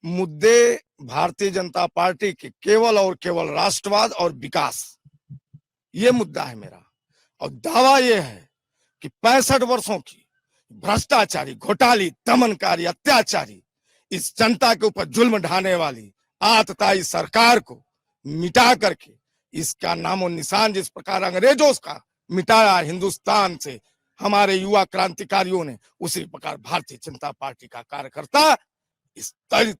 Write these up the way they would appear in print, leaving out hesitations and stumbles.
मुद्दे भारतीय जनता पार्टी के केवल और केवल राष्ट्रवाद और विकास, ये मुद्दा है मेरा। और दावा ये है कि 65 वर्षों की भ्रष्टाचारी, घोटाली, दमनकारी, अत्याचारी, इस जनता के ऊपर जुल्म ढाने वाली आतताई सरकार को मिटा करके, इसका नामो निशान जिस प्रकार अंग्रेजों का मिटाया हिंदुस्तान से हमारे युवा क्रांतिकारियों ने, उसी प्रकार भारतीय जनता पार्टी का कार्यकर्ता इस दलित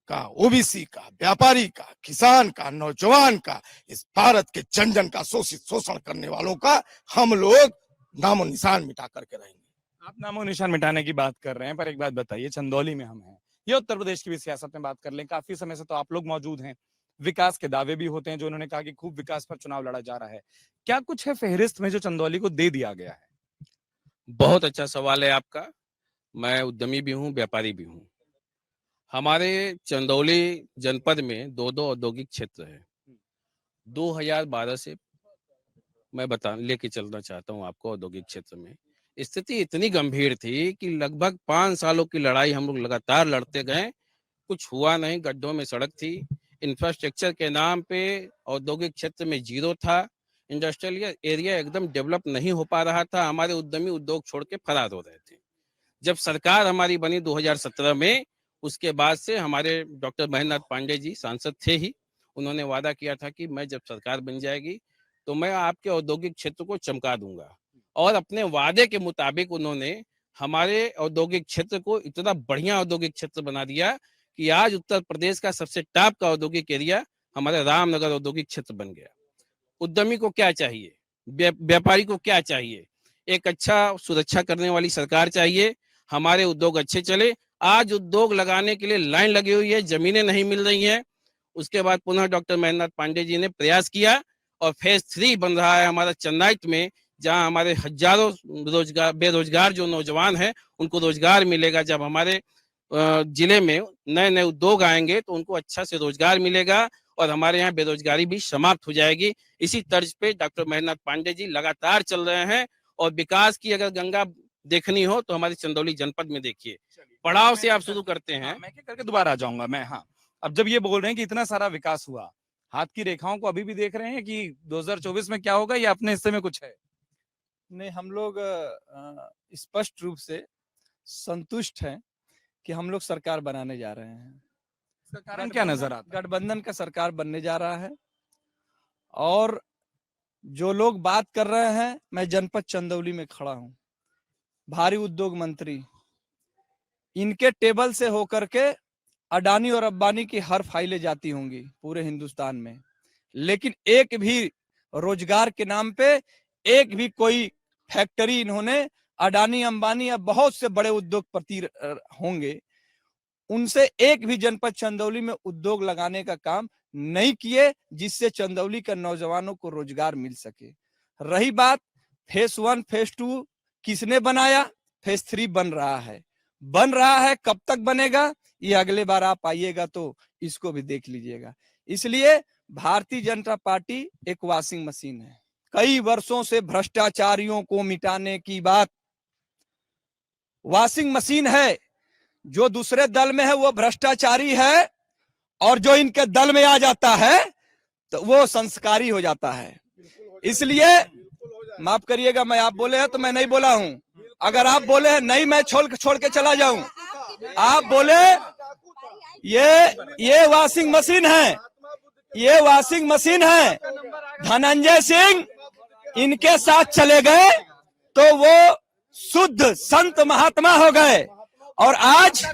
का, ओबीसी का, व्यापारी का, किसान का, नौजवान का, इस भारत के जन जन का शोषित शोषण करने वालों का हम लोग नामो निशान मिटा करके रहेंगे। आप नामो निशान मिटाने की बात कर रहे हैं, पर एक बात बताइए, चंदौली में हम हैं, ये उत्तर प्रदेश की भी सियासत में बात कर लें, काफी समय से तो आप लोग मौजूद हैं, विकास के दावे भी होते हैं, जो उन्होंने कहा कि खूब विकास पर चुनाव लड़ा जा रहा है। क्या कुछ है फहरिस्त में जो चंदौली को दे दिया गया है? बहुत अच्छा सवाल है आपका। मैं उद्यमी भी हूँ, व्यापारी भी हूँ। हमारे चंदौली जनपद में दो औद्योगिक क्षेत्र है। 2012 से मैं लेके चलना चाहता हूँ आपको। औद्योगिक क्षेत्र में स्थिति इतनी गंभीर थी कि लगभग 5 सालों की लड़ाई हम लोग लगातार लड़ते गए, कुछ हुआ नहीं। गड्ढों में सड़क थी, इंफ्रास्ट्रक्चर के नाम पे औद्योगिक क्षेत्र में जीरो था, इंडस्ट्रियल एरिया एकदम डेवलप नहीं हो पा रहा था। हमारे उद्यमी उद्योग छोड़ के फरार हो रहे थे। जब सरकार हमारी बनी 2017 में, उसके बाद से हमारे डॉक्टर महेंद्र नाथ पांडे जी सांसद थे ही, उन्होंने वादा किया था कि मैं जब सरकार बन जाएगी तो मैं आपके औद्योगिक क्षेत्र को चमका दूंगा, और अपने वादे के मुताबिक उन्होंने हमारे औद्योगिक क्षेत्र को इतना बढ़िया औद्योगिक क्षेत्र बना दिया कि आज उत्तर प्रदेश का सबसे टॉप का औद्योगिक एरिया हमारे रामनगर औद्योगिक क्षेत्र बन गया। उद्यमी को क्या चाहिए, व्यापारी को क्या चाहिए? एक अच्छा सुरक्षा करने वाली सरकार चाहिए, हमारे उद्योग अच्छे चले। आज उद्योग लगाने के लिए लाइन लगी हुई है, जमीनें नहीं मिल रही हैं। उसके बाद पुनः डॉक्टर महेंद्र नाथ पांडे जी ने प्रयास किया और फेज 3 बन रहा है हमारा चेन्नई में, जहां हमारे हजारों बेरोजगार जो नौजवान हैं उनको रोजगार मिलेगा। जब हमारे जिले में नए नए उद्योग आएंगे तो उनको अच्छा से रोजगार मिलेगा और हमारे यहाँ बेरोजगारी भी समाप्त हो जाएगी। इसी तर्ज पे डॉक्टर महेंद्र नाथ पांडे जी लगातार चल रहे हैं। और विकास की अगर गंगा देखनी हो तो हमारे चंदौली जनपद में देखिए, पड़ाव से आप शुरू करते हैं। मैं क्या करके दोबारा आ जाऊंगा मैं। हाँ, अब जब ये बोल रहे हैं कि इतना सारा विकास हुआ, हाथ की रेखाओं को अभी भी देख रहे हैं कि 2024 में क्या होगा, या अपने हिस्से में कुछ है? नहीं, हम लोग स्पष्ट रूप से संतुष्ट हैं कि हम लोग सरकार बनाने जा रहे हैं। इसका कारण क्या नजर आता है? गठबंधन का सरकार बनने जा रहा है। और जो लोग बात कर रहे हैं, मैं जनपद चंदौली में खड़ा हूं, भारी उद्योग मंत्री, इनके टेबल से होकर के अडानी और अंबानी की हर फाइलें जाती होंगी पूरे हिंदुस्तान में, लेकिन एक भी रोजगार के नाम पे एक भी कोई फैक्ट्री इन्होंने, अडानी अंबानी या बहुत से बड़े उद्योगपति होंगे, उनसे एक भी जनपद चंदौली में उद्योग लगाने का काम नहीं किए, जिससे चंदौली के नौजवानों को रोजगार मिल सके। रही बात फेज 1 फेज 2 किसने बनाया, फेज 3 बन रहा है, कब तक बनेगा ये अगले बार आप आइएगा तो इसको भी देख लीजिएगा। इसलिए भारतीय जनता पार्टी एक वॉशिंग मशीन है। कई वर्षों से भ्रष्टाचारियों को मिटाने की बात, वॉशिंग मशीन है। जो दूसरे दल में है वो भ्रष्टाचारी है, और जो इनके दल में आ जाता है तो वो संस्कारी हो जाता है। इसलिए माफ करिएगा, मैं आप बोले हैं तो मैं नहीं बोला हूं। अगर आप बोले हैं नहीं, मैं छोड़ के चला जाऊं। आप बोले ये वॉशिंग मशीन है, ये वॉशिंग मशीन है। धनंजय सिंह इनके साथ चले गए तो वो शुद्ध संत महात्मा हो गए, और आज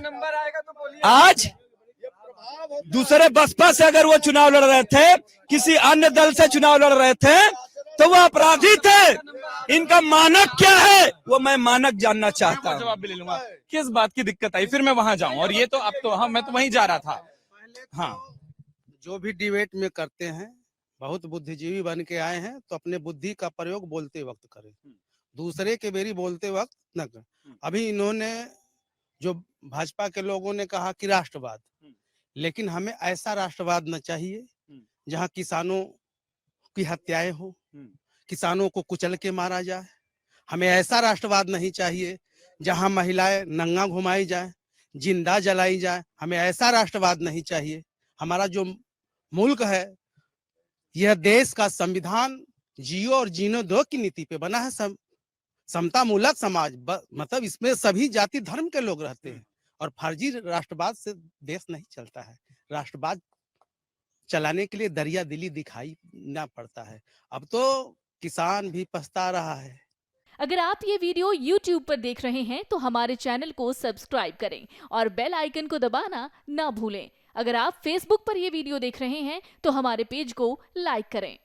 दूसरे बसपा से अगर वो चुनाव लड़ रहे थे, किसी अन्य दल से चुनाव लड़ रहे थे, तो वो अपराधी थे। इनका मानक क्या है वो मैं मानक जानना चाहता हूँ। जवाब भी ले लूंगा। किस बात की दिक्कत आई, फिर मैं वहां जाऊं। और ये तो अब तो हाँ, मैं तो वहीं जा रहा था। हाँ, जो भी डिबेट में करते हैं, बहुत बुद्धिजीवी बन के आए हैं तो अपने बुद्धि का प्रयोग बोलते वक्त करें, दूसरे के बेरी बोलते वक्त न करें। अभी इन्होंने जो भाजपा के लोगों ने कहा कि राष्ट्रवाद, लेकिन हमें ऐसा राष्ट्रवाद न चाहिए जहां किसानों की हत्याएं हो, किसानों को कुचल के मारा जाए। हमें ऐसा राष्ट्रवाद नहीं चाहिए जहां महिलाएं नंगा घुमाई जाए, जिंदा जलाई जाए। हमें ऐसा राष्ट्रवाद नहीं चाहिए। हमारा जो मुल्क है, यह देश का संविधान जियो और जीनो दो की नीति पे बना है। समता मूलक समाज, मतलब इसमें सभी जाति धर्म के लोग रहते हैं, और फर्जी राष्ट्रवाद से देश नहीं चलता है। राष्ट्रवाद चलाने के लिए दरिया दिली दिखाई ना पड़ता है। अब तो किसान भी पछता रहा है। अगर आप ये वीडियो YouTube पर देख रहे हैं तो हमारे चैनल को सब्सक्राइब करें और बेल आइकन को दबाना ना भूलें। अगर आप Facebook पर ये वीडियो देख रहे हैं तो हमारे पेज को लाइक करें।